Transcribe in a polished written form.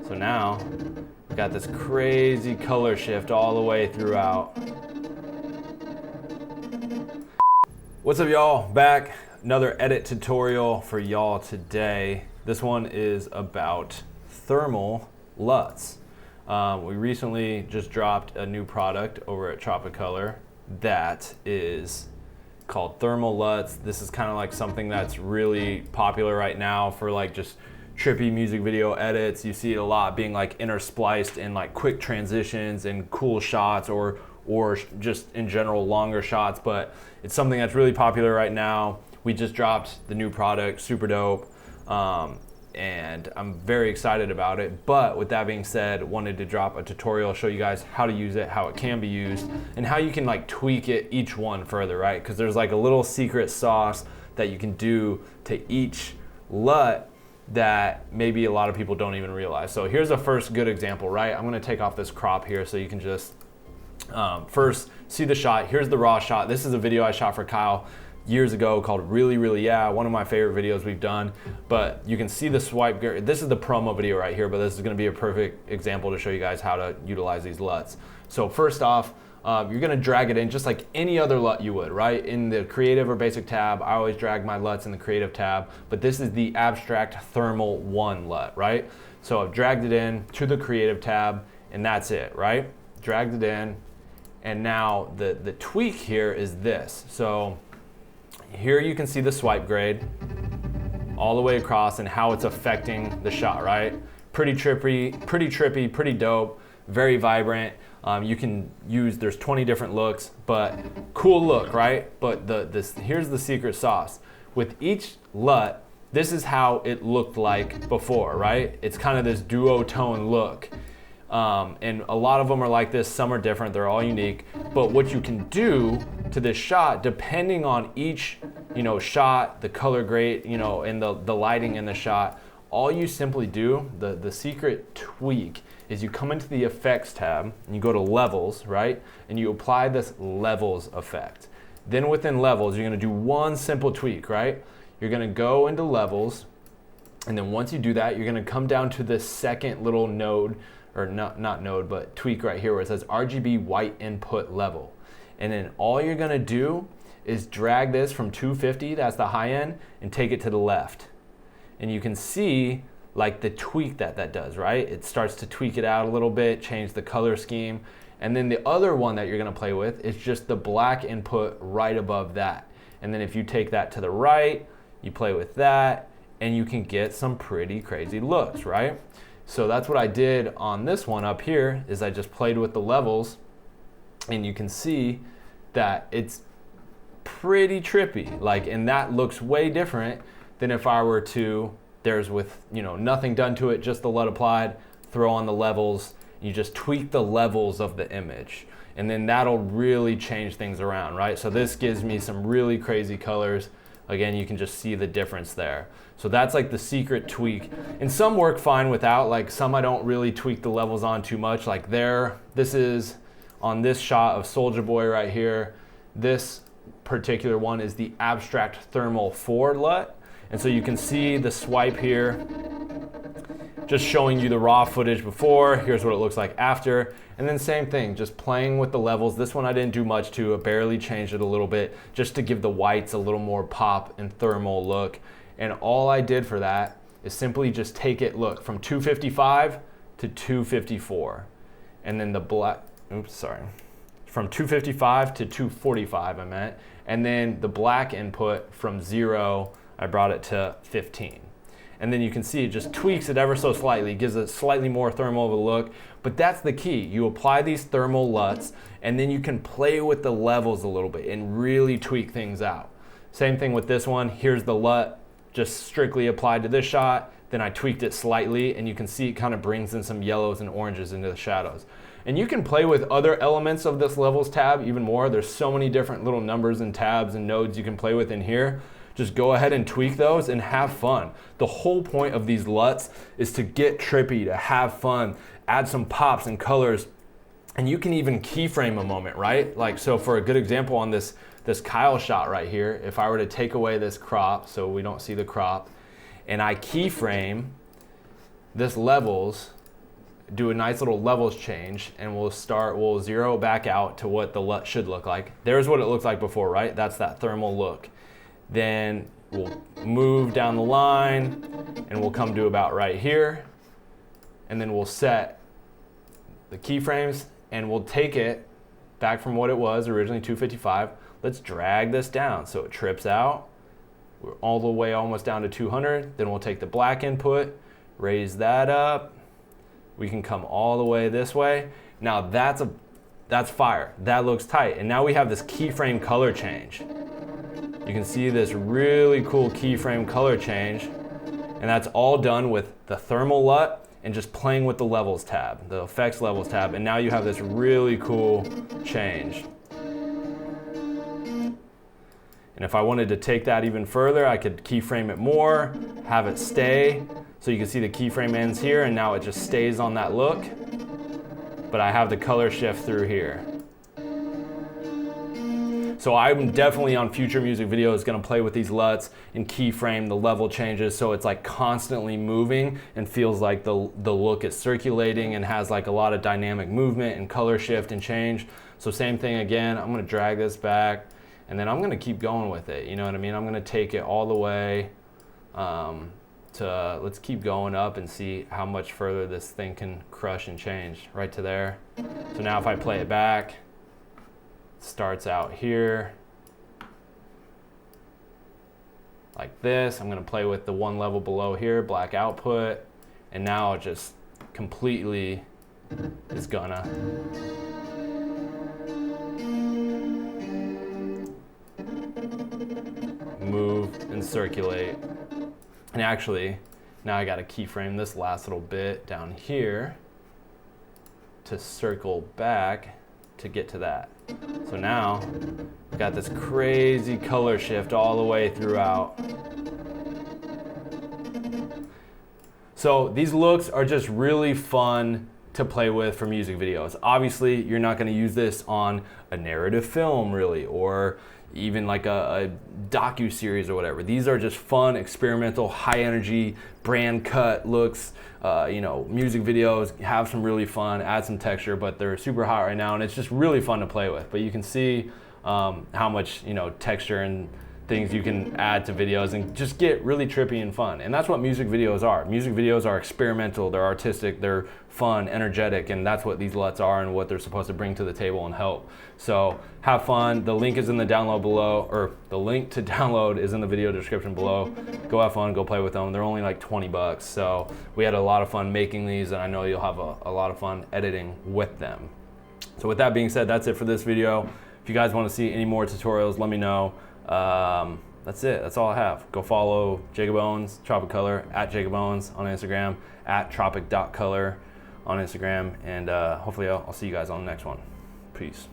So now we've got this crazy color shift all the way throughout. What's up, y'all? Back, another edit tutorial for y'all today. This one is about thermal LUTs. We recently just dropped a new product over at Tropicolor that is called thermal LUTs. This is kind of like something that's really popular right now for like just trippy music video edits. You see it a lot being like interspliced in like quick transitions and cool shots or just in general longer shots, but it's something that's really popular right now. We just dropped the new product, super dope, and I'm very excited about it. But with that being said, wanted to drop a tutorial, show you guys how to use it, how it can be used, and how you can like tweak it each one further, right? Because there's like a little secret sauce that you can do to each LUT that maybe a lot of people don't even realize. So here's a first good example, right? I'm gonna take off this crop here so you can just first see the shot. Here's the raw shot. This is a video I shot for Kyle years ago called Really Really Yeah, one of my favorite videos we've done. But you can see the swipe. This is the promo video right here, but this is going to be a perfect example to show you guys how to utilize these LUTs. So first off, you're going to drag it in just like any other LUT you would, right? In the creative or basic tab, I always drag my LUTs in the creative tab, but this is the abstract thermal 1 LUT, right? So I've dragged it in to the creative tab and that's it, right? Dragged it in. And now the tweak here is this. So here you can see the swipe grade all the way across and how it's affecting the shot, right? Pretty trippy, pretty dope, very vibrant. You can use, there's 20 different looks, but cool look, right? But here's the secret sauce. With each LUT, this is how it looked like before, right? It's kind of this duotone look. And a lot of them are like this, some are different, they're all unique. But what you can do to this shot, depending on each, shot, the color grade, and the lighting in the shot, all you simply do, the secret tweak is you come into the effects tab and you go to levels, right? And you apply this levels effect. Then within levels, you're gonna do one simple tweak, right? You're gonna go into levels, and then once you do that, you're gonna come down to this second little node, or not node, but tweak right here where it says RGB white input level. And then all you're gonna do is drag this from 250, that's the high end, and take it to the left. And you can see like the tweak that does, right? It starts to tweak it out a little bit, change the color scheme. And then the other one that you're gonna play with is just the black input right above that. And then if you take that to the right, you play with that, and you can get some pretty crazy looks, right? So that's what I did on this one up here, is I just played with the levels, and you can see that it's pretty trippy. Like, and that looks way different than if I were to, there's with, nothing done to it, just the LUT applied, throw on the levels, you just tweak the levels of the image. And then that'll really change things around, right? So this gives me some really crazy colors. Again, you can just see the difference there. So that's like the secret tweak. And some work fine without, like some I don't really tweak the levels on too much. Like this is on this shot of Soulja Boy right here. This particular one is the abstract thermal 4 LUT. And so you can see the swipe here, just showing you the raw footage before. Here's what it looks like after. And then same thing, just playing with the levels. This one I didn't do much to, I barely changed it a little bit just to give the whites a little more pop and thermal look. And all I did for that is simply just take it, look, from 255 to 254. And then the black, from 255 to 245 I meant. And then the black input from 0, I brought it to 15. And then you can see it just tweaks it ever so slightly, gives it slightly more thermal of a look. But that's the key. You apply these thermal LUTs, and then you can play with the levels a little bit and really tweak things out. Same thing with this one. Here's the LUT, just strictly applied to this shot. Then I tweaked it slightly, and you can see it kind of brings in some yellows and oranges into the shadows. And you can play with other elements of this levels tab even more. There's so many different little numbers and tabs and nodes you can play with in here. Just go ahead and tweak those and have fun. The whole point of these LUTs is to get trippy, to have fun, add some pops and colors, and you can even keyframe a moment, right? Like, so for a good example on this Kyle shot right here, if I were to take away this crop, so we don't see the crop, and I keyframe this levels do a nice little levels change, and we'll zero back out to what the LUT should look like. There's what it looked like before, right? That's that thermal look. Then we'll move down the line and we'll come to about right here. And then we'll set the keyframes and we'll take it back from what it was originally, 255. Let's drag this down so it trips out. We're all the way almost down to 200. Then we'll take the black input, raise that up. We can come all the way this way. Now that's fire. That looks tight. And now we have this keyframe color change. You can see this really cool keyframe color change. And that's all done with the thermal LUT and just playing with the levels tab, the effects levels tab. And now you have this really cool change. And if I wanted to take that even further, I could keyframe it more, have it stay. So you can see the keyframe ends here and now it just stays on that look. But I have the color shift through here. So I'm definitely on future music videos gonna play with these LUTs and keyframe the level changes so it's like constantly moving and feels like the look is circulating and has like a lot of dynamic movement and color shift and change. So same thing again, I'm gonna drag this back and then I'm gonna keep going with it, you know what I mean? I'm gonna take it all the way to, let's keep going up and see how much further this thing can crush and change, right to there. So now if I play it back, starts out here like this. I'm going to play with the one level below here, black output, and now it just completely is gonna move and circulate. And actually now I got to keyframe this last little bit down here to circle back to get to that. So now we've got this crazy color shift all the way throughout. So these looks are just really fun to play with for music videos. Obviously, you're not going to use this on a narrative film really, or even like a docu-series or whatever. These are just fun, experimental, high energy, brand cut looks. You know, music videos have some really fun, add some texture, but they're super hot right now and it's just really fun to play with. But you can see how much, you know, texture and things you can add to videos and just get really trippy and fun. And that's what music videos are. Music videos are experimental, they're artistic, they're fun, energetic, and that's what these LUTs are and what they're supposed to bring to the table and help. So have fun. The link is in the download below, or the link to download is in the video description below. Go have fun, go play with them. They're only like 20 bucks. So we had a lot of fun making these and I know you'll have a lot of fun editing with them. So with that being said, that's it for this video. If you guys want to see any more tutorials, let me know. That's it. That's all I have. Go follow Jacob Owens, Tropic Color, at Jacob Owens on Instagram, at tropic.color on Instagram, and hopefully I'll see you guys on the next one. Peace.